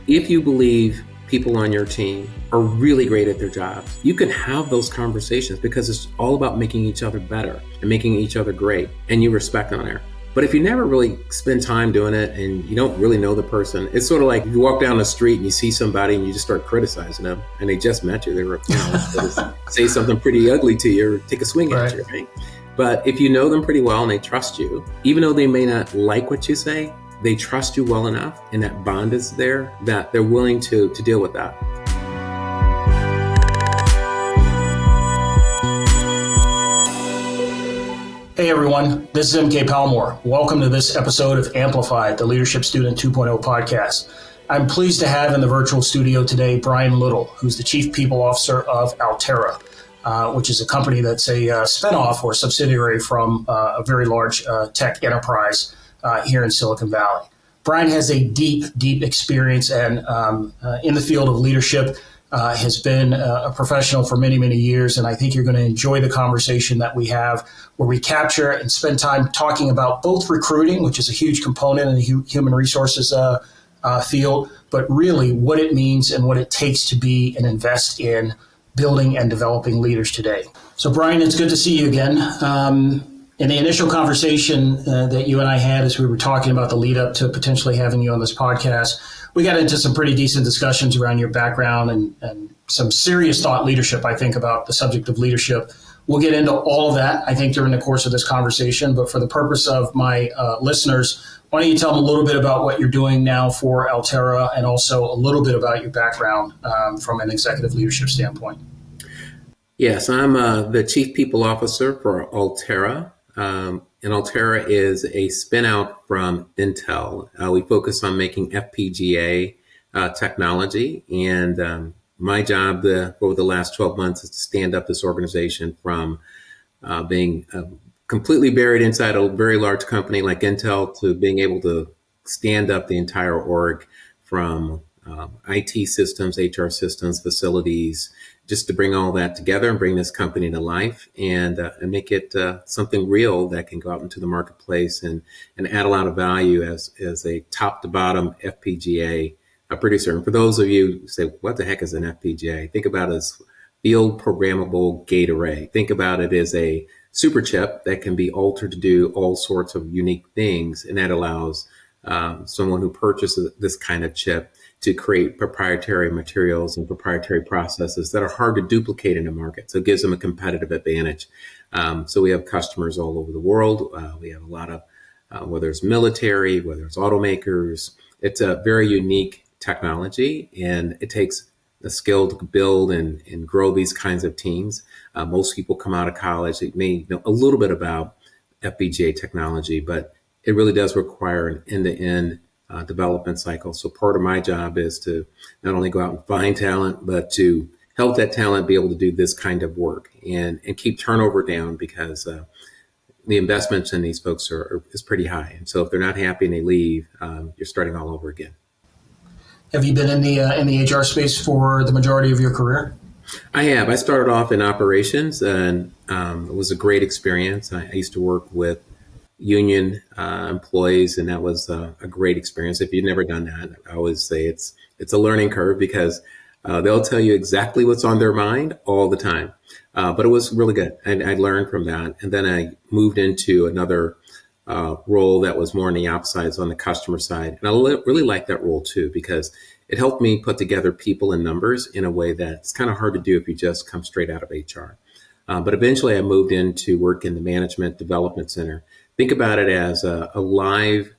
If you believe people on your team are really great at their jobs, you can have those conversations because it's all about making each other better and making each other great, and you respect on there. But if you never really spend time doing it and you don't really know the person, it's sort of like you walk down the street and you see somebody and you just start criticizing them, and they just met you. They were, say something pretty ugly to you or take a swing at you, right? But if you know them pretty well and they trust you, even though they may not like what you say, they trust you well enough and that bond is there that they're willing to deal with that. Hey everyone, this is MK Palmore. Welcome to this episode of Amplified, the Leadership Student 2.0 podcast. I'm pleased to have in the virtual studio today Brian Little, who's the Chief People Officer of Altera, which is a company that's a spinoff or subsidiary from a very large tech enterprise here in Silicon Valley. Brian has a deep experience and in the field of leadership, has been a professional for many years. And I think you're going to enjoy the conversation that we have where we capture and spend time talking about both recruiting, which is a huge component in the human resources field, but really what it means and what it takes to be and invest in building and developing leaders today. So Brian, it's good to see you again. In the initial conversation that you and I had as we were talking about the lead up to potentially having you on this podcast, we got into some pretty decent discussions around your background and some serious thought leadership, I think, about the subject of leadership. We'll get into all of that, I think, during the course of this conversation. But for the purpose of my listeners, why don't you tell them a little bit about what you're doing now for Altera and also a little bit about your background from an executive leadership standpoint? Yes, I'm the Chief People Officer for Altera. And Altera is a spinout from Intel. We focus on making FPGA technology. And my job over the last 12 months is to stand up this organization from being completely buried inside a very large company like Intel to being able to stand up the entire org from IT systems, HR systems, facilities, just to bring all that together and bring this company to life and make it something real that can go out into the marketplace and add a lot of value as a top to bottom FPGA producer. And for those of you who say, what the heck is an FPGA? Think about it as field programmable gate array. Think about it as a super chip that can be altered to do all sorts of unique things. And that allows someone who purchases this kind of chip to create proprietary materials and proprietary processes that are hard to duplicate in the market. So it gives them a competitive advantage. So we have customers all over the world. We have a lot of, whether it's military, whether it's automakers. It's a very unique technology, and it takes the skill to build and grow these kinds of teams. Most people come out of college, they may know a little bit about FPGA technology, but it really does require an end-to-end development cycle. So part of my job is to not only go out and find talent, but to help that talent be able to do this kind of work and keep turnover down because the investments in these folks is pretty high. And so if they're not happy and they leave, you're starting all over again. Have you been in the HR space for the majority of your career? I have. I started off in operations and it was a great experience. I used to work with union employees, and that was a great experience. If you've never done that, I always say it's a learning curve because they'll tell you exactly what's on their mind all the time. But it was really good. And I learned from that. And then I moved into another role that was more on the outside, on the customer side. And I really liked that role too, because it helped me put together people and numbers in a way that's kind of hard to do if you just come straight out of HR. But eventually I moved into work in the Management Development Center. Think about it as a live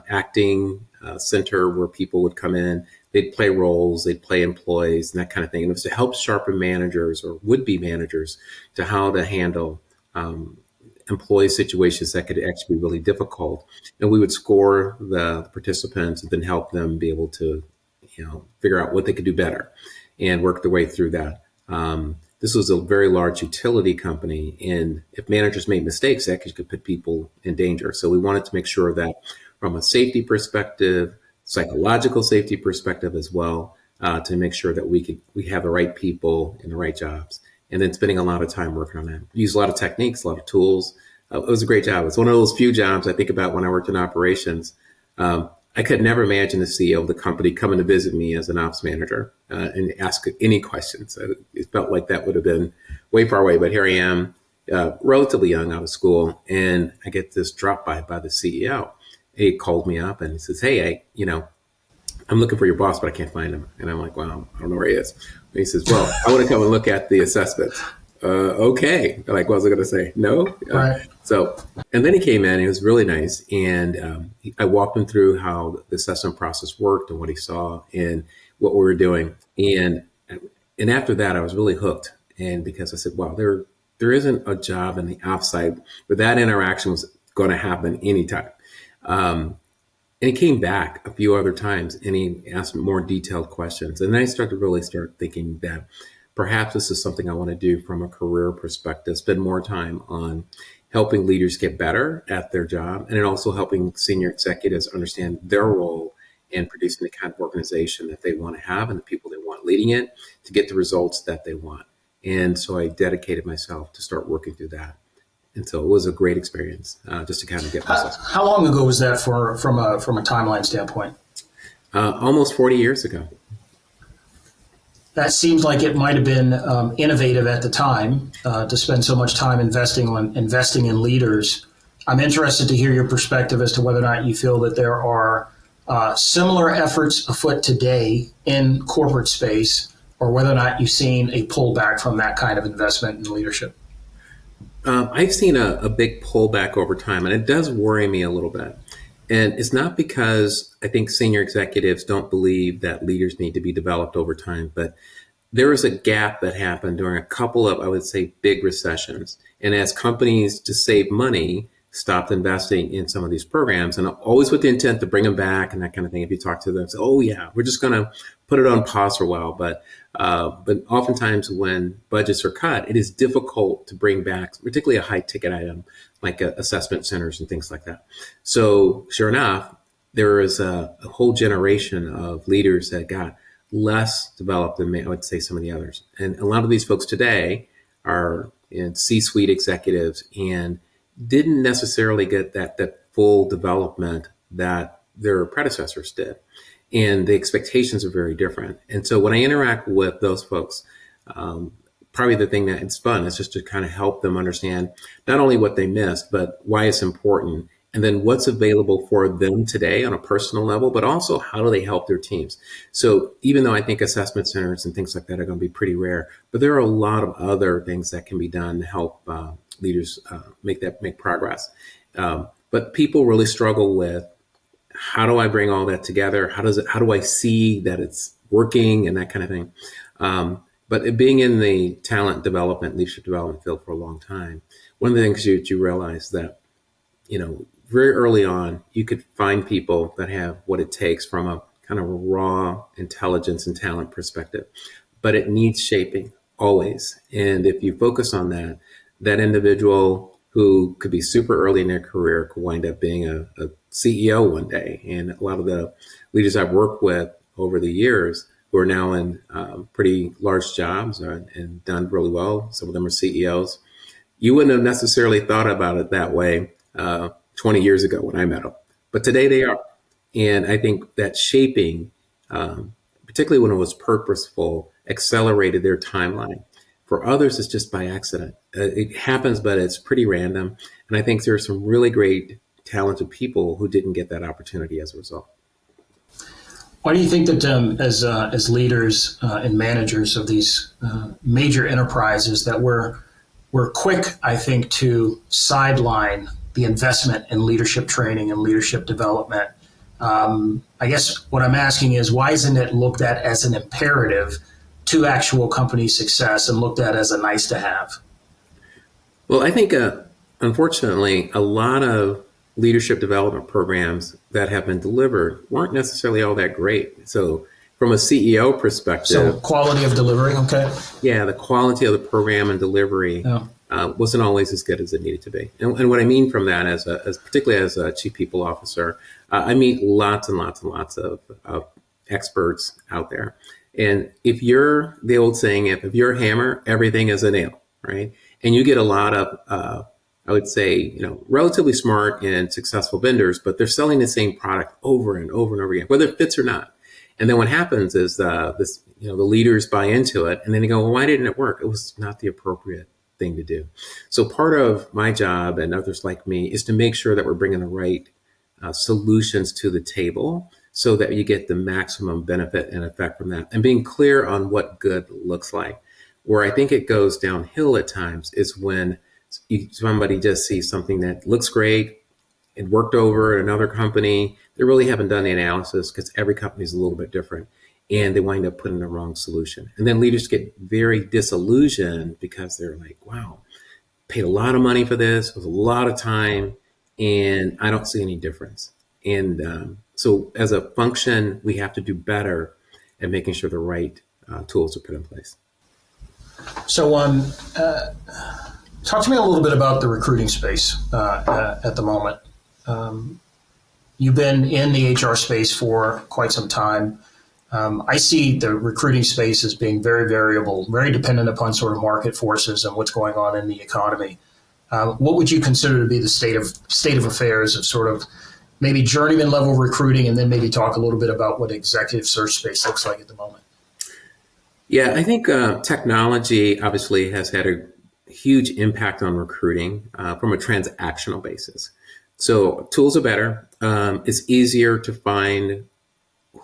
acting center where people would come in, they'd play roles, they'd play employees and that kind of thing. And it was to help sharpen managers or would-be managers to how to handle employee situations that could actually be really difficult. And we would score the participants and then help them be able to, figure out what they could do better and work their way through that. This was a very large utility company, and if managers made mistakes, that could put people in danger. So we wanted to make sure that from a safety perspective, psychological safety perspective as well, to make sure that we have the right people in the right jobs. And then spending a lot of time working on that. We use a lot of techniques, a lot of tools. It was a great job. It's one of those few jobs I think about when I worked in operations. I could never imagine the CEO of the company coming to visit me as an ops manager and ask any questions. It felt like that would have been way far away. But here I am, relatively young, out of school, and I get this drop by the CEO. He called me up and he says, "Hey, I'm looking for your boss, but I can't find him." And I'm like, "Well, I don't know where he is." And he says, "Well, I want to come and look at the assessments." Okay. Like, what was I going to say? No. Right. So, and then he came in, and he was really nice. And I walked him through how the assessment process worked and what he saw and what we were doing. And after that, I was really hooked. And because I said, wow, there isn't a job in the ops side where that interaction was going to happen anytime. And he came back a few other times and he asked more detailed questions. And then I started to really start thinking that perhaps this is something I want to do from a career perspective, spend more time on helping leaders get better at their job and then also helping senior executives understand their role in producing the kind of organization that they want to have and the people they want leading it to get the results that they want. And so I dedicated myself to start working through that. And so it was a great experience just to kind of get myself. How long ago was that from a timeline standpoint? Almost 40 years ago. That seems like it might have been innovative at the time to spend so much time investing in leaders. I'm interested to hear your perspective as to whether or not you feel that there are similar efforts afoot today in corporate space, or whether or not you've seen a pullback from that kind of investment in leadership. I've seen a big pullback over time, and it does worry me a little bit. And it's not because I think senior executives don't believe that leaders need to be developed over time, but there was a gap that happened during a couple of, I would say, big recessions. And as companies, to save money, stopped investing in some of these programs, and always with the intent to bring them back and that kind of thing. If you talk to them, say, "Oh yeah, we're just going to put it on pause for a while." But oftentimes when budgets are cut, it is difficult to bring back, particularly a high ticket item like assessment centers and things like that. So sure enough, there is a whole generation of leaders that got less developed than I would say some of the others. And a lot of these folks today are in C-suite executives and didn't necessarily get that full development that their predecessors did. And the expectations are very different. And so when I interact with those folks, probably the thing that it's fun is just to kind of help them understand not only what they missed, but why it's important. And then what's available for them today on a personal level, but also how do they help their teams? So even though I think assessment centers and things like that are going to be pretty rare, but there are a lot of other things that can be done to help leaders make progress. But people really struggle with, how do I bring all that together? How do I see that it's working and that kind of thing? But being in the talent development, leadership development field for a long time, one of the things you realize that, very early on, you could find people that have what it takes from a kind of raw intelligence and talent perspective, but it needs shaping always. And if you focus on that individual who could be super early in their career could wind up being a CEO one day. And a lot of the leaders I've worked with over the years who are now in pretty large jobs and done really well, some of them are CEOs. You wouldn't have necessarily thought about it that way 20 years ago when I met them, but today they are. And I think that shaping, particularly when it was purposeful, accelerated their timeline. For others, it's just by accident. It happens, but it's pretty random. And I think there are some really great, talented people who didn't get that opportunity as a result. Why do you think that as leaders and managers of these major enterprises that we're quick, I think, to sideline the investment in leadership training and leadership development? I guess what I'm asking is, why isn't it looked at as an imperative to actual company success and looked at as a nice to have? Well, I think, unfortunately, a lot of leadership development programs that have been delivered weren't necessarily all that great. So from a CEO perspective... So quality of delivery, okay. Yeah, the quality of the program and delivery wasn't always as good as it needed to be. And what I mean from that, as particularly as a chief people officer, I meet lots and lots and lots of experts out there. And if you're, the old saying, if you're a hammer, everything is a nail, right? And you get a lot of I would say, relatively smart and successful vendors, but they're selling the same product over and over and over again, whether it fits or not. And then what happens is the leaders buy into it, and then they go, well, why didn't it work? It was not the appropriate thing to do. So part of my job and others like me is to make sure that we're bringing the right solutions to the table so that you get the maximum benefit and effect from that, and being clear on what good looks like. Where I think it goes downhill at times is when somebody just sees something that looks great, it worked over at another company. They really haven't done the analysis because every company is a little bit different, and they wind up putting the wrong solution. And then leaders get very disillusioned because they're like, wow, paid a lot of money for this, it was a lot of time, and I don't see any difference. And so as a function, we have to do better at making sure the right tools are put in place. So, talk to me a little bit about the recruiting space at the moment. You've been in the HR space for quite some time. I see the recruiting space as being very variable, very dependent upon sort of market forces and what's going on in the economy. What would you consider to be the state of affairs of sort of maybe journeyman level recruiting, and then maybe talk a little bit about what executive search space looks like at the moment? Yeah, I think technology obviously has had a huge impact on recruiting from a transactional basis. So tools are better. It's easier to find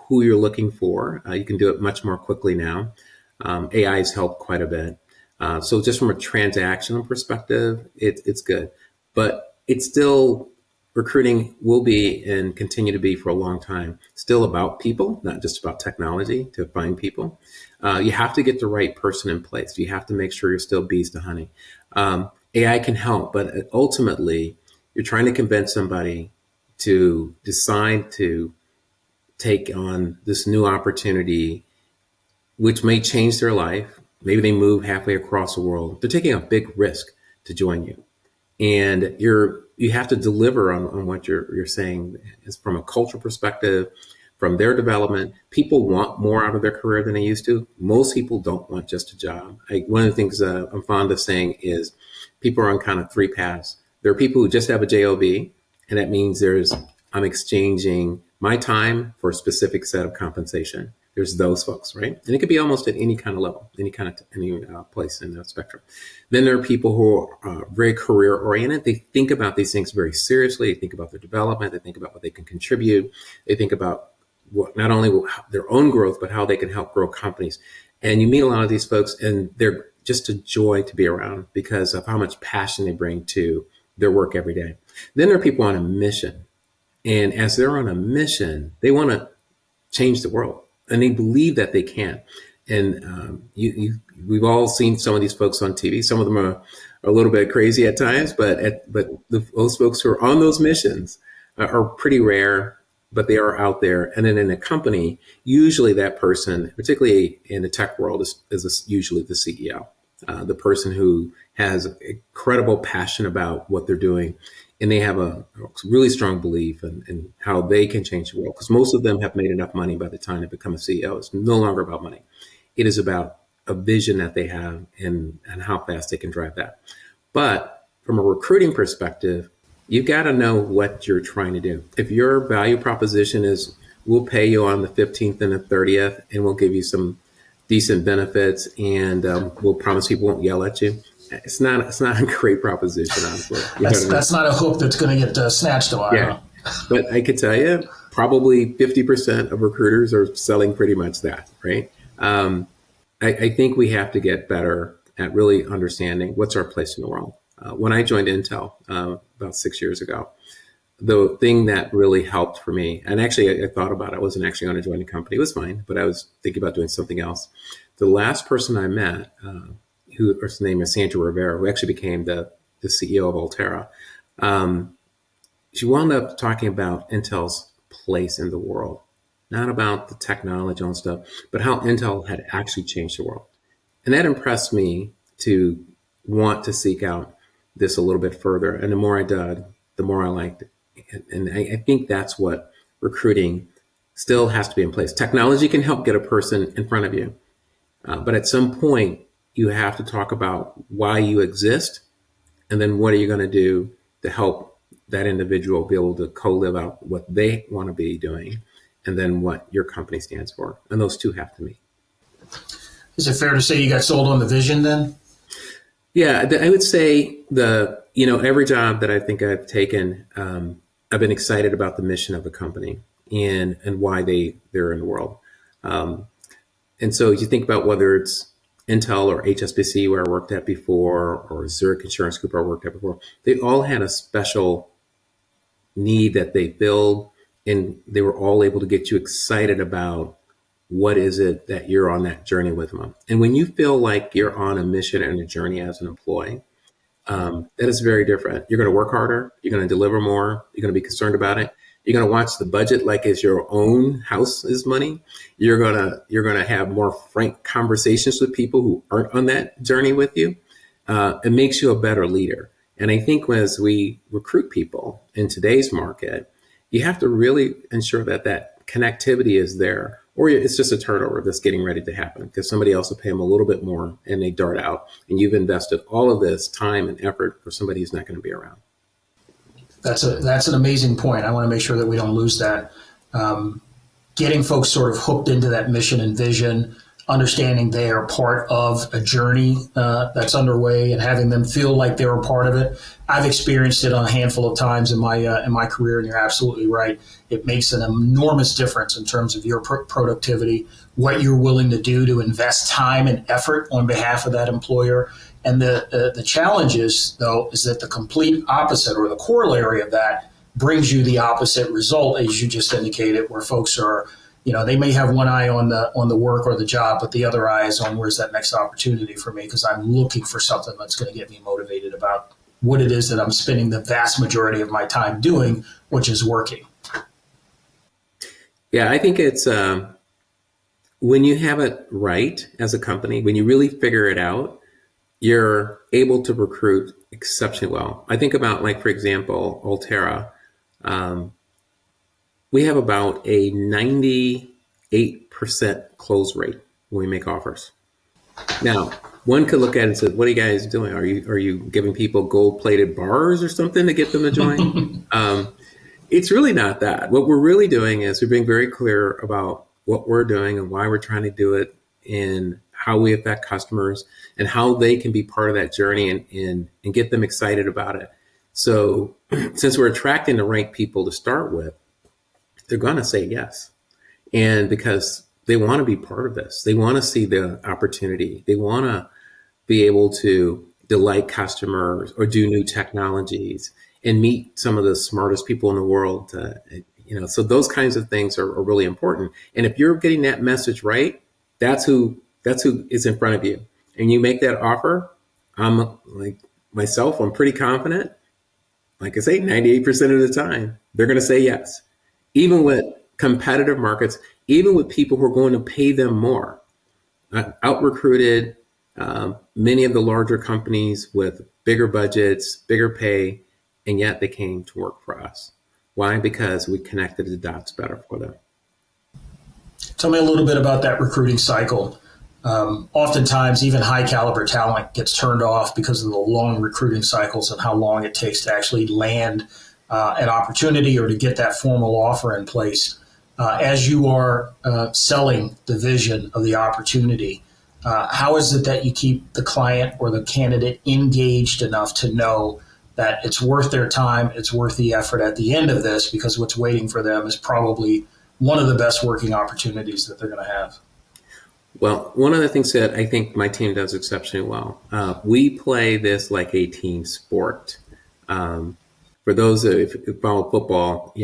who you're looking for. You can do it much more quickly now. AI has helped quite a bit. So just from a transactional perspective, it's good. But it's still, recruiting will be and continue to be for a long time, still about people, not just about technology to find people. You have to get the right person in place. You have to make sure you're still bees to honey. AI can help, but ultimately, you're trying to convince somebody to decide to take on this new opportunity, which may change their life. Maybe they move halfway across the world. They're taking a big risk to join you. And you have to deliver on what you're saying is from a cultural perspective, from their development. People want more out of their career than they used to. Most people don't want just a job. One of the things I'm fond of saying is people are on kind of three paths. There are people who just have a job, and that means I'm exchanging my time for a specific set of compensation. There's those folks, right? And it could be almost at any kind of level, any place in the spectrum. Then there are people who are very career oriented. They think about these things very seriously. They think about their development. They think about what they can contribute. They think about not only their own growth, but how they can help grow companies. And you meet a lot of these folks, and they're just a joy to be around because of how much passion they bring to their work every day. Then there are people on a mission. And as they're on a mission, they want to change the world, and they believe that they can. And we've all seen some of these folks on TV. Some of them are a little bit crazy at times, but those folks who are on those missions are pretty rare, but they are out there. And then in a company, usually that person, particularly in the tech world, is usually the CEO, the person who has incredible passion about what they're doing. And they have a really strong belief in how they can change the world, because most of them have made enough money by the time they become a CEO. It's no longer about money. It is about a vision that they have and how fast they can drive that. But from a recruiting perspective, you got to know what you're trying to do. If your value proposition is, we'll pay you on the 15th and the 30th, and we'll give you some decent benefits, and we'll promise people won't yell at you. It's not a great proposition, honestly. That's not a hook that's going to get snatched tomorrow. Yeah, but I could tell you, probably 50% of recruiters are selling pretty much that, right? I think we have to get better at really understanding what's our place in the world. When I joined Intel about 6 years ago, the thing that really helped for me, and actually I thought about it, I wasn't actually going to join the company. It was fine, but I was thinking about doing something else. The last person I met, her name is Sandra Rivera, who actually became the CEO of Altera. She wound up talking about Intel's place in the world, not about the technology and stuff, but how Intel had actually changed the world. And that impressed me to want to seek out this a little bit further. And the more I did, the more I liked it. And I think that's what recruiting still has to be in place. Technology can help get a person in front of you. But at some point, you have to talk about why you exist And then what are you going to do to help that individual be able to co-live out what they want to be doing, and then what your company stands for. And those two have to meet. Is it fair to say you got sold on the vision then? Yeah, I would say every job that I think I've taken, I've been excited about the mission of the company and why they're in the world. And so you think about whether it's Intel or HSBC where I worked at before, or Zurich Insurance Group where I worked at before, they all had a special need that they filled, and they were all able to get you excited about what is it that you're on that journey with them. And when you feel like you're on a mission and a journey as an employee, that is very different. You're going to work harder. You're going to deliver more. You're going to be concerned about it. You're going to watch the budget like it's your own house's money. You're going to have more frank conversations with people who aren't on that journey with you. It makes you a better leader. And I think as we recruit people in today's market, you have to really ensure that connectivity is there, or it's just a turnover that's getting ready to happen because somebody else will pay them a little bit more and they dart out, and you've invested all of this time and effort for somebody who's not going to be around. That's an amazing point. I want to make sure that we don't lose that. Getting folks sort of hooked into that mission and vision, understanding they are part of a journey that's underway, and having them feel like they're a part of it. I've experienced it on a handful of times in my career, and you're absolutely right. It makes an enormous difference in terms of your productivity, what you're willing to do to invest time and effort on behalf of that employer. And the challenge is, though, is that the complete opposite, or the corollary of that, brings you the opposite result, as you just indicated, where folks are, they may have one eye on the work or the job, but the other eye is on where's that next opportunity for me, because I'm looking for something that's going to get me motivated about what it is that I'm spending the vast majority of my time doing, which is working. Yeah, I think it's when you have it right as a company, when you really figure it out, you're able to recruit exceptionally well. I think about, like, for example, Altera. We have about a 98% close rate when we make offers. Now, one could look at it and say, what are you guys doing? Are you giving people gold-plated bars or something to get them to join? It's really not that. What we're really doing is we're being very clear about what we're doing and why we're trying to do it, and how we affect customers and how they can be part of that journey and get them excited about it. So since we're attracting the right people to start with, they're going to say yes. And because they want to be part of this, they want to see the opportunity. They want to be able to delight customers or do new technologies and meet some of the smartest people in the world. So those kinds of things are really important. And if you're getting that message right, that's who is in front of you. And you make that offer, I'm like myself, I'm pretty confident. Like I say, 98% of the time, they're going to say yes. Even with competitive markets, even with people who are going to pay them more. I've out-recruited many of the larger companies with bigger budgets, bigger pay, and yet they came to work for us. Why? Because we connected the dots better for them. Tell me a little bit about that recruiting cycle. Oftentimes, even high caliber talent gets turned off because of the long recruiting cycles and how long it takes to actually land an opportunity or to get that formal offer in place. As you are selling the vision of the opportunity, how is it that you keep the client or the candidate engaged enough to know that it's worth their time, it's worth the effort at the end of this, because what's waiting for them is probably one of the best working opportunities that they're going to have? Well, one of the things that I think my team does exceptionally well, we play this like a team sport. For those who follow football,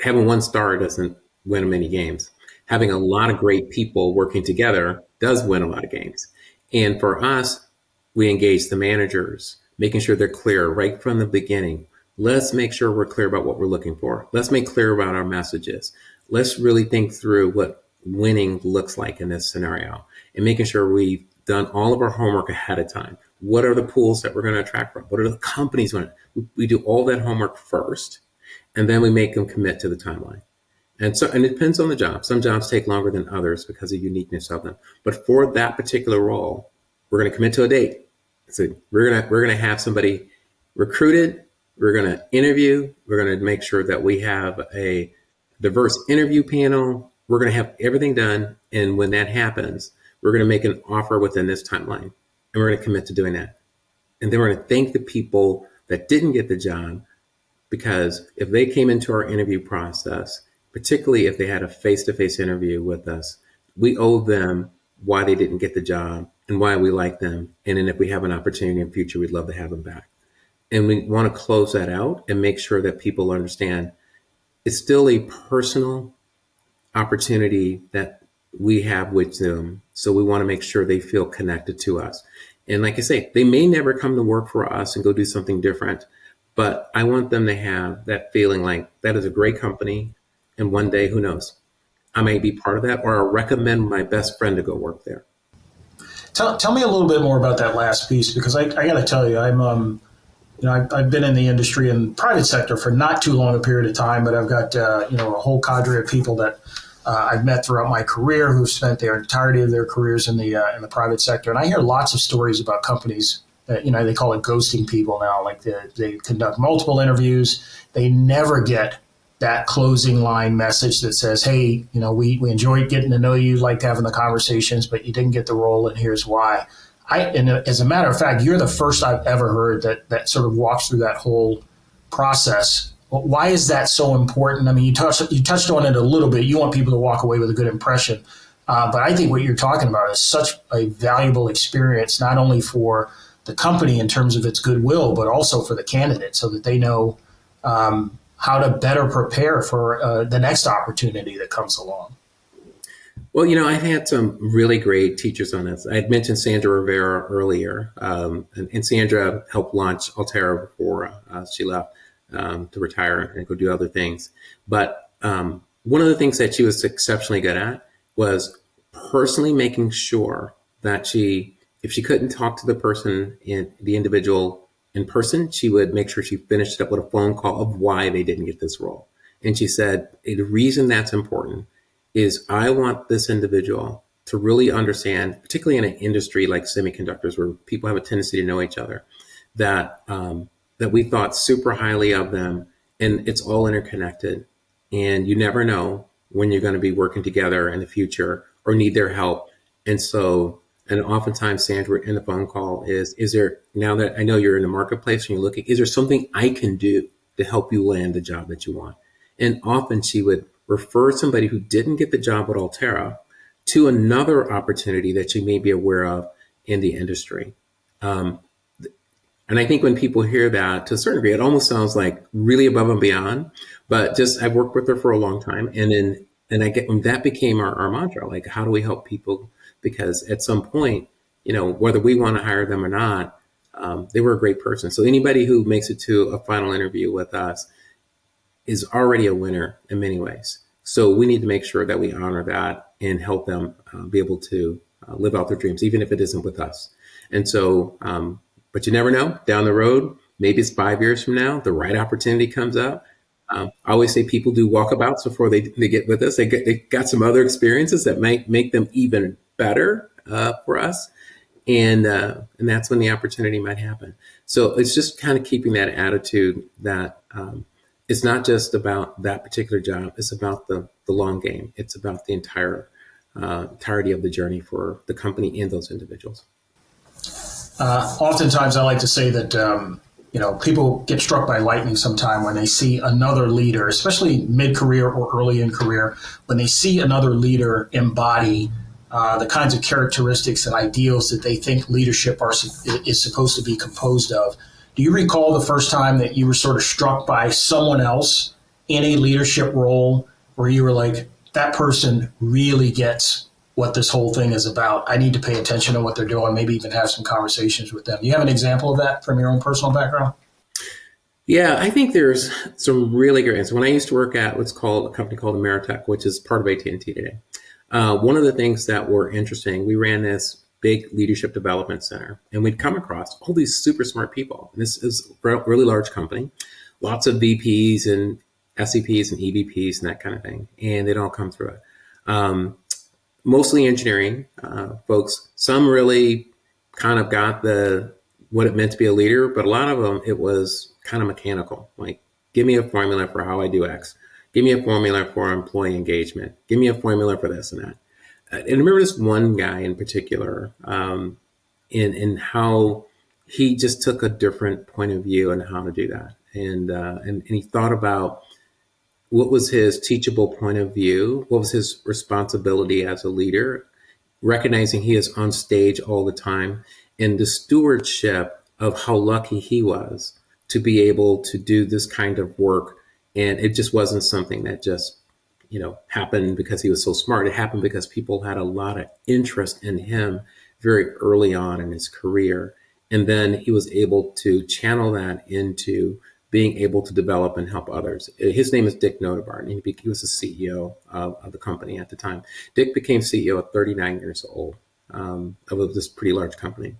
having one star doesn't win many games. Having a lot of great people working together does win a lot of games. And for us, we engage the managers, making sure they're clear right from the beginning. Let's make sure we're clear about what we're looking for. Let's make clear about our messages. Let's really think through what winning looks like in this scenario, and making sure we've done all of our homework ahead of time. What are the pools that we're going to attract from? What are the companies? We do all that homework first, and then we make them commit to the timeline. And it depends on the job. Some jobs take longer than others because of the uniqueness of them. But for that particular role, we're going to commit to a date. So we're going to have somebody recruited, we're going to interview, we're going to make sure that we have a diverse interview panel, we're going to have everything done. And when that happens, we're going to make an offer within this timeline. And we're going to commit to doing that. And then we're going to thank the people that didn't get the job, because if they came into our interview process, particularly if they had a face-to-face interview with us, we owe them why they didn't get the job and why we like them. And then if we have an opportunity in the future, we'd love to have them back. And we want to close that out and make sure that people understand it's still a personal opportunity that we have with them. So we want to make sure they feel connected to us. And like I say, they may never come to work for us and go do something different, but I want them to have that feeling like that is a great company. And one day, who knows, I may be part of that, or I'll recommend my best friend to go work there. Tell me a little bit more about that last piece, because I got to tell you, I've been in the industry and private sector for not too long a period of time, but I've got a whole cadre of people that I've met throughout my career who've spent their entirety of their careers in the private sector, and I hear lots of stories about companies that they call it ghosting people now. Like they conduct multiple interviews, they never get that closing line message that says, "Hey, we enjoyed getting to know you, liked having the conversations, but you didn't get the role, and here's why." And as a matter of fact, you're the first I've ever heard that sort of walks through that whole process. Why is that so important? I mean, you touched on it a little bit. You want people to walk away with a good impression, but I think what you're talking about is such a valuable experience, not only for the company in terms of its goodwill, but also for the candidate, so that they know how to better prepare for the next opportunity that comes along. Well, I've had some really great teachers on this. I had mentioned Sandra Rivera earlier, and Sandra helped launch Altera before she left to retire and go do other things. But one of the things that she was exceptionally good at was personally making sure that if she couldn't talk to the individual in person, she would make sure she finished it up with a phone call of why they didn't get this role. And she said, the reason that's important is I want this individual to really understand, particularly in an industry like semiconductors, where people have a tendency to know each other, that we thought super highly of them, and it's all interconnected. And you never know when you're going to be working together in the future or need their help. And oftentimes, Sandra, in the phone call is there, now that I know you're in the marketplace and you're looking, is there something I can do to help you land the job that you want? And often she would refer somebody who didn't get the job at Altera to another opportunity that you may be aware of in the industry. And I think when people hear that, to a certain degree, it almost sounds like really above and beyond. But I've worked with her for a long time, and that became our mantra. Like, how do we help people? Because at some point, whether we want to hire them or not, they were a great person. So anybody who makes it to a final interview with us is already a winner in many ways. So we need to make sure that we honor that and help them be able to live out their dreams, even if it isn't with us. And so, but you never know, down the road, maybe it's 5 years from now, the right opportunity comes up. I always say people do walkabouts before they get with us. They got some other experiences that might make them even better for us. And that's when the opportunity might happen. So it's just kind of keeping that attitude that it's not just about that particular job. It's about the long game. It's about the entirety of the journey for the company and those individuals. Oftentimes, I like to say that people get struck by lightning sometime when they see another leader, especially mid-career or early in career, when they see another leader embody the kinds of characteristics and ideals that they think leadership is supposed to be composed of. Do you recall the first time that you were sort of struck by someone else in a leadership role where you were like, that person really gets what this whole thing is about? I need to pay attention to what they're doing, maybe even have some conversations with them. Do you have an example of that from your own personal background? Yeah, I think there's some really great answers. When I used to work at what's called a company called Ameritech, which is part of AT&T today, one of the things that were interesting, we ran this big leadership development center, and we'd come across all these super smart people. And this is a really large company, lots of VPs and SCPs and EVPs and that kind of thing, and they'd all come through it. Mostly engineering folks. Some really kind of got the what it meant to be a leader, but a lot of them, it was kind of mechanical. Like, give me a formula for how I do X. Give me a formula for employee engagement. Give me a formula for this and that. And I remember this one guy in particular, in how he just took a different point of view on how to do that. And he thought about what was his teachable point of view, what was his responsibility as a leader, recognizing he is on stage all the time, and the stewardship of how lucky he was to be able to do this kind of work. And it just wasn't something that just, happened because he was so smart. It happened because people had a lot of interest in him very early on in his career. And then he was able to channel that into being able to develop and help others. His name is Dick Notabart, and he was the CEO of the company at the time. Dick became CEO at 39 years old of this pretty large company.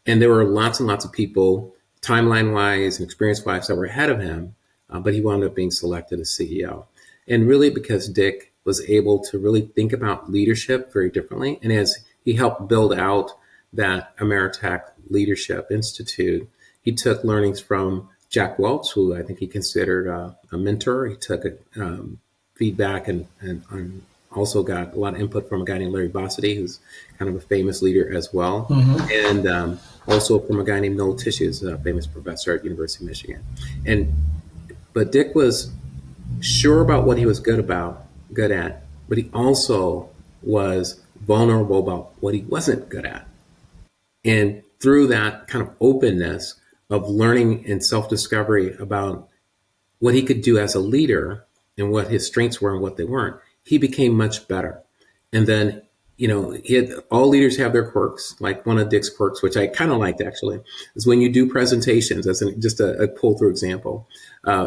And there were lots and lots of people, timeline-wise and experience-wise, that were ahead of him, but he wound up being selected as CEO. And really because Dick was able to really think about leadership very differently. And as he helped build out that Ameritech Leadership Institute, he took learnings from Jack Welch, who I think he considered a mentor. He took feedback and also got a lot of input from a guy named Larry Bossidy, who's kind of a famous leader as well. Mm-hmm. And also from a guy named Noel Tish, who's a famous professor at University of Michigan. But Dick was sure about what he was good at, but he also was vulnerable about what he wasn't good at. And through that kind of openness of learning and self-discovery about what he could do as a leader and what his strengths were and what they weren't, he became much better. And then, all leaders have their quirks. Like one of Dick's quirks, which I kind of liked actually, is when you do presentations, as just a pull-through example,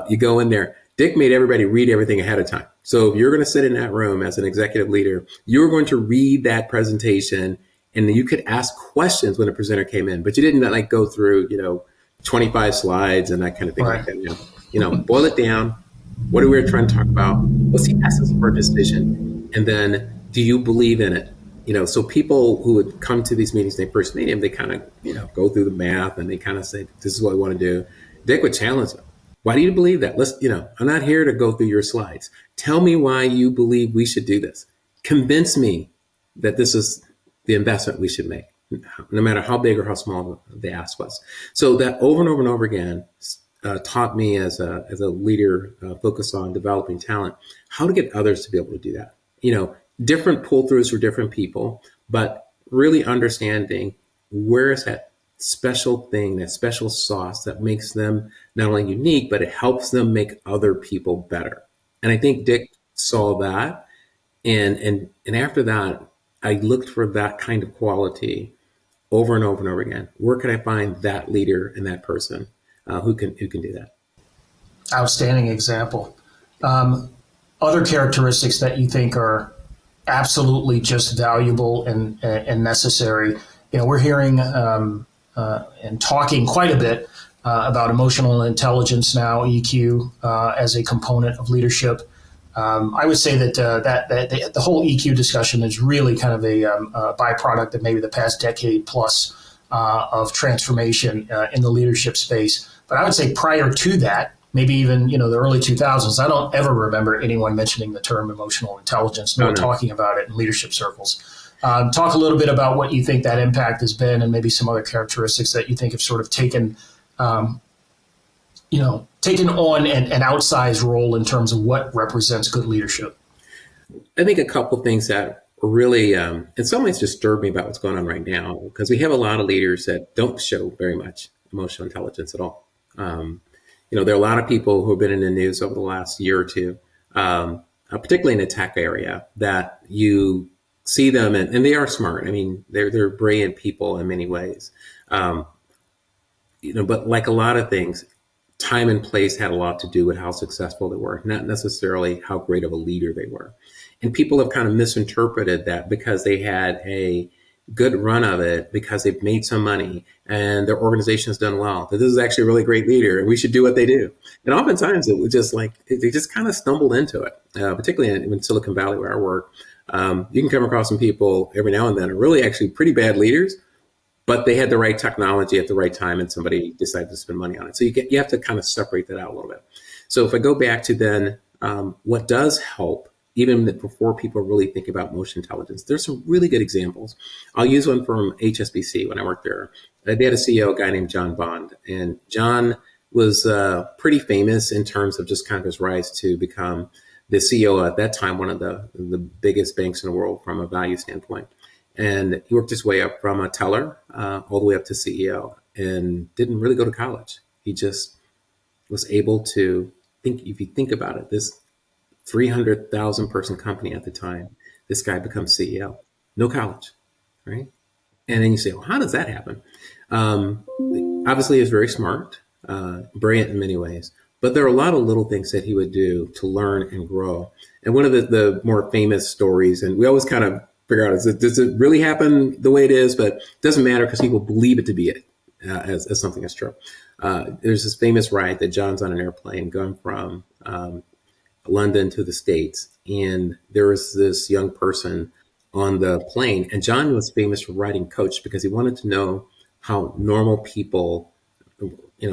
you go in there. Dick made everybody read everything ahead of time. So if you're going to sit in that room as an executive leader, you're going to read that presentation, and you could ask questions when a presenter came in, but you didn't go through, 25 slides and that kind of thing. Right. Like that. Boil it down. What are we trying to talk about? What's the essence of our decision? And then, do you believe in it? So people who would come to these meetings, they first meet him, they kind of, go through the math and they kind of say, this is what I want to do. Dick would challenge them. Why do you believe that? I'm not here to go through your slides. Tell me why you believe we should do this. Convince me that this is the investment we should make, no matter how big or how small the ask was. So that over and over and over again taught me as a leader focused on developing talent, how to get others to be able to do that. Different pull-throughs for different people, but really understanding where is that special thing, that special sauce that makes them not only unique, but it helps them make other people better. And I think Dick saw that. And after that, I looked for that kind of quality over and over and over again. Where can I find that leader and that person who can do that? Outstanding example. Other characteristics that you think are absolutely just valuable and necessary. We're hearing and talking quite a bit about emotional intelligence now, EQ, as a component of leadership. I would say that the whole EQ discussion is really kind of a byproduct of maybe the past decade plus of transformation in the leadership space. But I would say prior to that, maybe even the early 2000s, I don't ever remember anyone mentioning the term emotional intelligence, nor talking about it in leadership circles. Talk a little bit about what you think that impact has been, and maybe some other characteristics that you think have sort of taken on an outsized role in terms of what represents good leadership. I think a couple of things that really, in some ways, disturb me about what's going on right now, because we have a lot of leaders that don't show very much emotional intelligence at all. There are a lot of people who have been in the news over the last year or two, particularly in the tech area, that you see them and they are smart. I mean, they're brilliant people in many ways. But like a lot of things, time and place had a lot to do with how successful they were, not necessarily how great of a leader they were. And people have kind of misinterpreted that because they had a good run of it, because they've made some money and their organization has done well, that this is actually a really great leader and we should do what they do. And oftentimes it was just they just kind of stumbled into it, particularly in Silicon Valley where I work. You can come across some people every now and then are really actually pretty bad leaders, but they had the right technology at the right time, and somebody decided to spend money on it. So you have to kind of separate that out a little bit. So if I go back to then what does help, even before people really think about motion intelligence, there's some really good examples. I'll use one from HSBC when I worked there. They had a CEO, a guy named John Bond, and John was pretty famous in terms of just kind of his rise to become the CEO at that time, one of the biggest banks in the world from a value standpoint. And he worked his way up from a teller all the way up to CEO and didn't really go to college. He just was able to think, if you think about it, this 300,000 person company at the time, this guy becomes CEO, no college, right? And then you say, well, how does that happen? Obviously, he's very smart, brilliant in many ways, but there are a lot of little things that he would do to learn and grow. And one of the more famous stories, and we always kind of figure out, does it really happen the way it is? But it doesn't matter because people believe it to be it as something that's true. There's this famous ride that John's on an airplane going from London to the States. And there was this young person on the plane. And John was famous for riding coach because he wanted to know how normal people,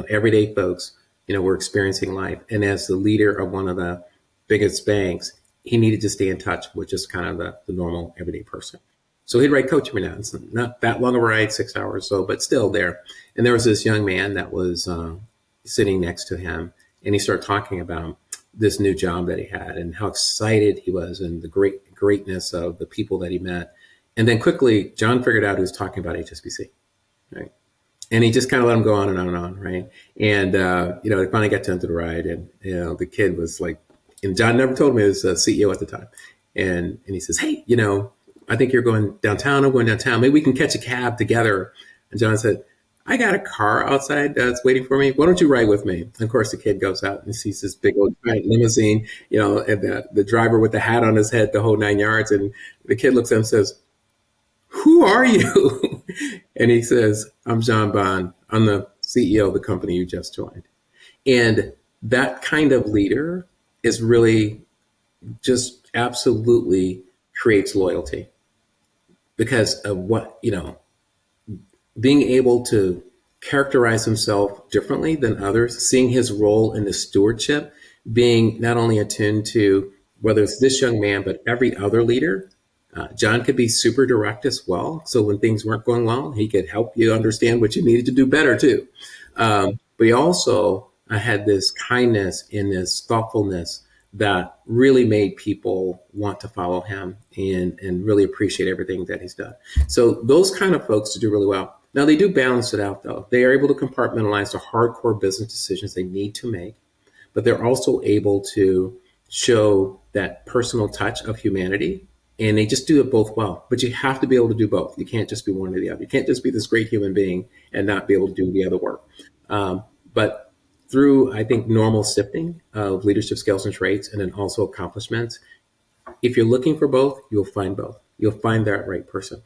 everyday folks, were experiencing life. And as the leader of one of the biggest banks, he needed to stay in touch with just kind of the normal everyday person. So he'd ride coach every now and then. Not that long of a ride, 6 hours or so, but still there. And there was this young man that was sitting next to him, and he started talking about this new job that he had and how excited he was and the greatness of the people that he met. And then quickly, John figured out he was talking about HSBC, right? And he just kind of let him go on and on and on, right? And, they finally got to the end of the ride, and, the kid was like, and John never told me he was a CEO at the time. And he says, hey, I think you're going downtown. I'm going downtown. Maybe we can catch a cab together. And John said, I got a car outside that's waiting for me. Why don't you ride with me? And of course, the kid goes out and sees this big old giant limousine, and the driver with the hat on his head, the whole 9 yards. And the kid looks at him and says, who are you? And he says, I'm John Bond. I'm the CEO of the company you just joined. And that kind of leader is really just absolutely creates loyalty because of what, being able to characterize himself differently than others, seeing his role in the stewardship, being not only attuned to whether it's this young man, but every other leader. John could be super direct as well. So when things weren't going well, he could help you understand what you needed to do better too. But he also had this kindness and this thoughtfulness that really made people want to follow him and really appreciate everything that he's done. So those kind of folks do really well. Now they do balance it out though. They are able to compartmentalize the hardcore business decisions they need to make, but they're also able to show that personal touch of humanity. And they just do it both well, but you have to be able to do both. You can't just be one or the other. You can't just be this great human being and not be able to do the other work. But through, I think, normal sifting of leadership skills and traits and then also accomplishments, if you're looking for both, you'll find both. You'll find that right person.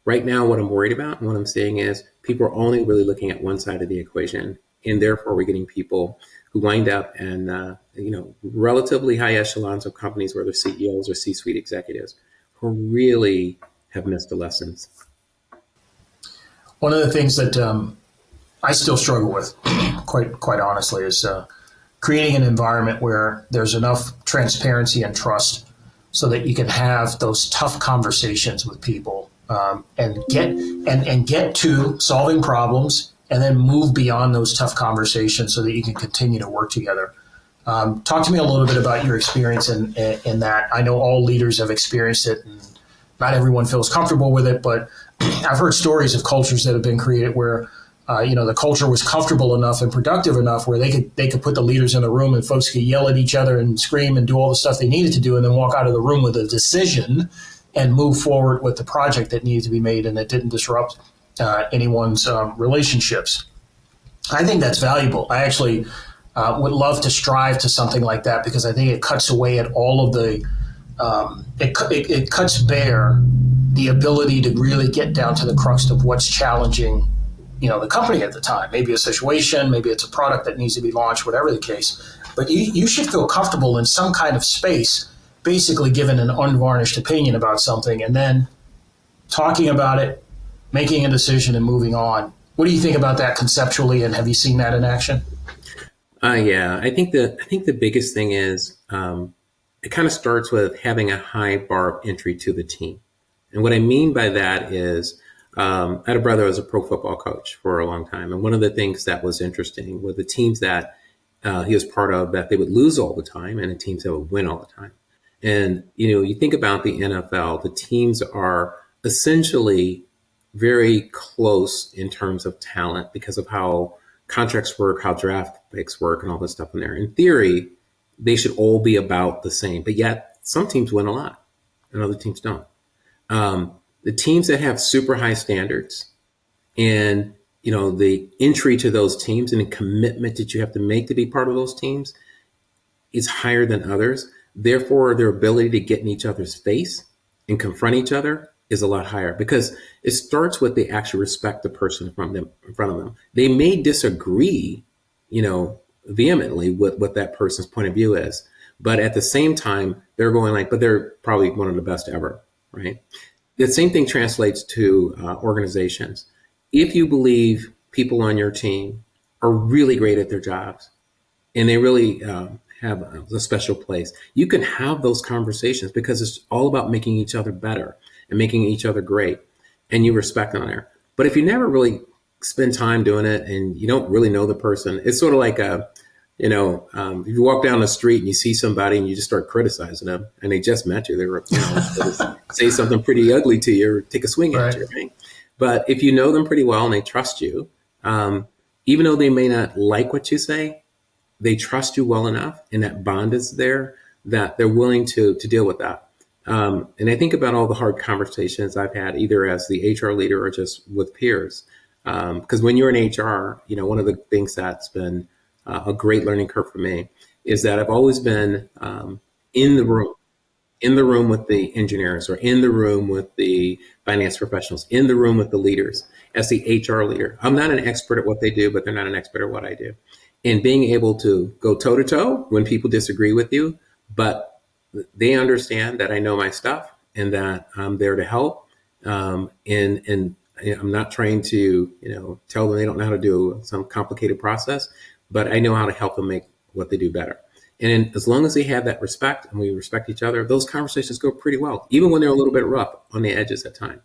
Right now, what I'm worried about and what I'm seeing is people are only really looking at one side of the equation. And therefore, we're getting people who wind up in, relatively high echelons of companies where they're CEOs or C-suite executives who really have missed the lessons. One of the things that I still struggle with, quite honestly, is creating an environment where there's enough transparency and trust so that you can have those tough conversations with people and get to solving problems and then move beyond those tough conversations so that you can continue to work together. Talk to me a little bit about your experience in that. I know all leaders have experienced it, and not everyone feels comfortable with it, but I've heard stories of cultures that have been created where the culture was comfortable enough and productive enough where they could put the leaders in the room and folks could yell at each other and scream and do all the stuff they needed to do and then walk out of the room with a decision and move forward with the project that needed to be made and that didn't disrupt anyone's relationships. I think that's valuable. I actually would love to strive to something like that because I think it cuts away at all of the it cuts bare the ability to really get down to the crux of what's challenging the company at the time. Maybe a situation, maybe it's a product that needs to be launched, whatever the case. But you should feel comfortable in some kind of space, basically giving an unvarnished opinion about something and then talking about it making a decision and moving on. What do you think about that conceptually, and have you seen that in action? Yeah, I think the biggest thing is it kind of starts with having a high bar of entry to the team. And what I mean by that is I had a brother who was a pro football coach for a long time. And one of the things that was interesting were the teams that he was part of, that they would lose all the time, and the teams that would win all the time. And, you think about the NFL, the teams are essentially very close in terms of talent because of how contracts work, how draft picks work, and all this stuff in there. In theory, they should all be about the same, but yet some teams win a lot and other teams don't. The teams that have super high standards and the entry to those teams and the commitment that you have to make to be part of those teams is higher than others. Therefore, their ability to get in each other's face and confront each other is a lot higher, because it starts with they actually respect the person in front of them. They may disagree, vehemently with what that person's point of view is, but at the same time, they're going like, but they're probably one of the best ever, right? The same thing translates to organizations. If you believe people on your team are really great at their jobs and they really have a special place, you can have those conversations because it's all about making each other better and making each other great, and you respect them there. But if you never really spend time doing it and you don't really know the person, it's sort of like if you walk down the street and you see somebody and you just start criticizing them and they just met you, they were, say something pretty ugly to you or take a swing at you, right? But if you know them pretty well and they trust you, even though they may not like what you say, they trust you well enough, and that bond is there, that they're willing to deal with that. And I think about all the hard conversations I've had, either as the HR leader or just with peers. Because when you're in HR, one of the things that's been a great learning curve for me is that I've always been in the room with the engineers, or in the room with the finance professionals, in the room with the leaders as the HR leader. I'm not an expert at what they do, but they're not an expert at what I do. And being able to go toe to toe when people disagree with you, but they understand that I know my stuff and that I'm there to help. And I'm not trying to, tell them they don't know how to do some complicated process, but I know how to help them make what they do better. And as long as they have that respect and we respect each other, those conversations go pretty well, even when they're a little bit rough on the edges at times.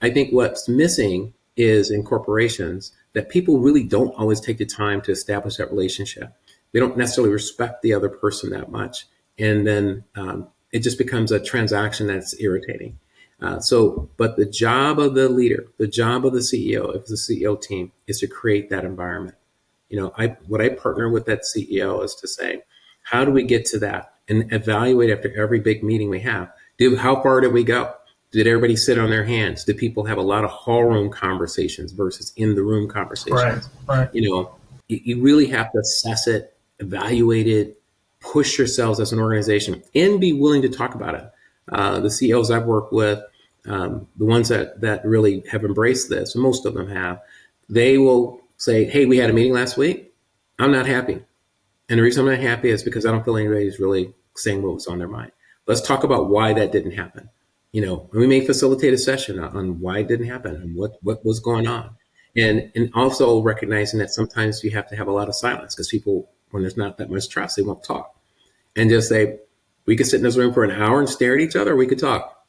I think what's missing is in corporations that people really don't always take the time to establish that relationship. They don't necessarily respect the other person that much. And then it just becomes a transaction that's irritating. But the job of the leader, the job of the CEO, if it's a CEO team, is to create that environment. What I partner with that CEO is to say, how do we get to that, and evaluate after every big meeting we have? How far did we go? Did everybody sit on their hands? Did people have a lot of hall room conversations versus in the room conversations? Right. You really have to assess it, evaluate it, push yourselves as an organization, and be willing to talk about it. The CEOs I've worked with, the ones that really have embraced this, and most of them have, they will say, hey, we had a meeting last week. I'm not happy. And the reason I'm not happy is because I don't feel anybody's really saying what was on their mind. Let's talk about why that didn't happen. And we may facilitate a session on why it didn't happen and what was going on. And also recognizing that sometimes you have to have a lot of silence, because people, when there's not that much trust, they won't talk. And just say, we could sit in this room for an hour and stare at each other, or we could talk.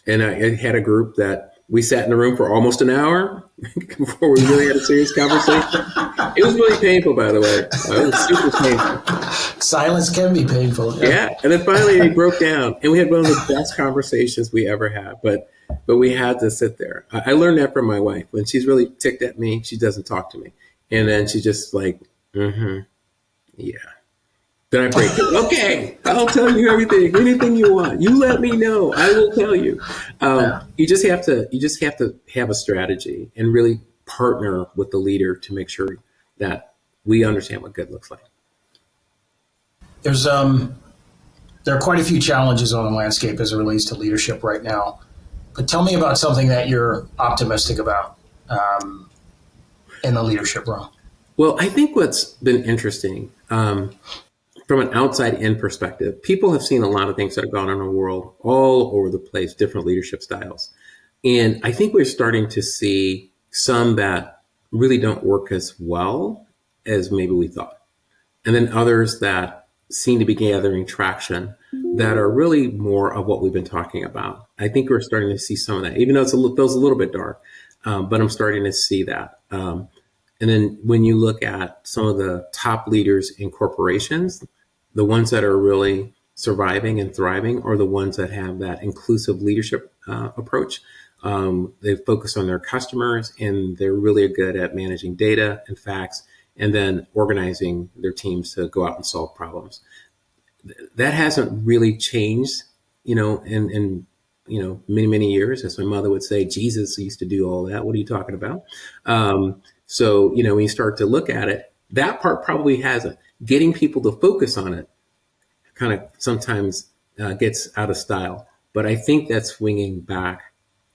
And I had a group that we sat in the room for almost an hour before we really had a serious conversation. It was really painful, by the way. It was super painful. Silence can be painful. Yeah. And then finally it broke down, and we had one of the best conversations we ever had. But we had to sit there. I learned that from my wife. When she's really ticked at me, she doesn't talk to me. And then she just like, yeah. Then I break it. Okay, I'll tell you anything you want. You let me know. I will tell you. You just have to have a strategy and really partner with the leader to make sure that we understand what good looks like. There are quite a few challenges on the landscape as it relates to leadership right now. But tell me about something that you're optimistic about in the leadership realm. Well, I think what's been interesting from an outside in perspective, people have seen a lot of things that have gone on in the world all over the place, different leadership styles. And I think we're starting to see some that really don't work as well as maybe we thought. And then others that seem to be gathering traction that are really more of what we've been talking about. I think we're starting to see some of that, even though it feels a little bit dark, but I'm starting to see that. And then when you look at some of the top leaders in corporations, the ones that are really surviving and thriving are the ones that have that inclusive leadership approach. They focus on their customers, and they're really good at managing data and facts, and then organizing their teams to go out and solve problems. That hasn't really changed, in many, many years. As my mother would say, Jesus used to do all that. What are you talking about? So, when you start to look at it, that part probably hasn't. Getting people to focus on it kind of sometimes gets out of style. But I think that's swinging back.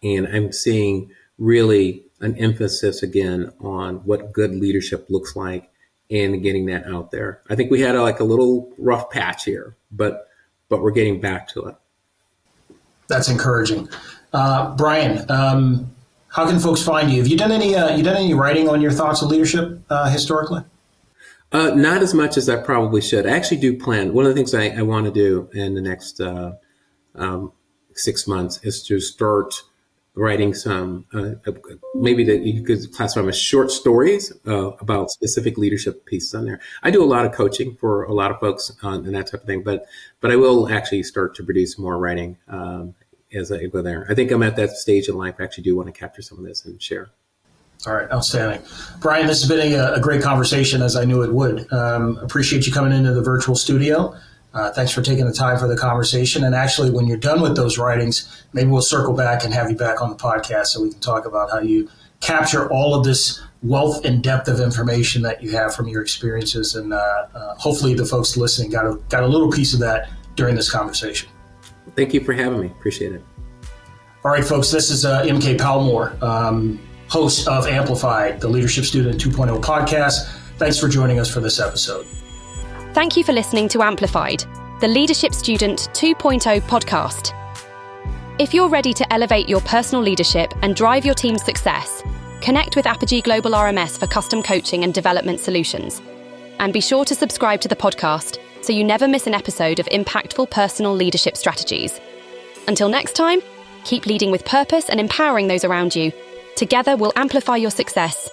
And I'm seeing really an emphasis again on what good leadership looks like and getting that out there. I think we had a little rough patch here, but we're getting back to it. That's encouraging. Brian, how can folks find you? Have you done any writing on your thoughts of leadership historically? Not as much as I probably should. I actually do plan. One of the things I want to do in the next 6 months is to start writing some, maybe that you could classify them as short stories about specific leadership pieces on there. I do a lot of coaching for a lot of folks and that type of thing, but I will actually start to produce more writing as I go there. I think I'm at that stage in life. I actually do want to capture some of this and share. All right, outstanding. Brian, this has been a great conversation, as I knew it would. Appreciate you coming into the virtual studio. Thanks for taking the time for the conversation. And actually, when you're done with those writings, maybe we'll circle back and have you back on the podcast so we can talk about how you capture all of this wealth and depth of information that you have from your experiences. And hopefully the folks listening got a little piece of that during this conversation. Thank you for having me. Appreciate it. All right, folks, this is M.K. Palmore, host of Amplified, the Leadership Student 2.0 podcast. Thanks for joining us for this episode. Thank you for listening to Amplified, the Leadership Student 2.0 podcast. If you're ready to elevate your personal leadership and drive your team's success, connect with Apogee Global RMS for custom coaching and development solutions. And be sure to subscribe to the podcast so you never miss an episode of impactful personal leadership strategies. Until next time, keep leading with purpose and empowering those around you. Together, we'll amplify your success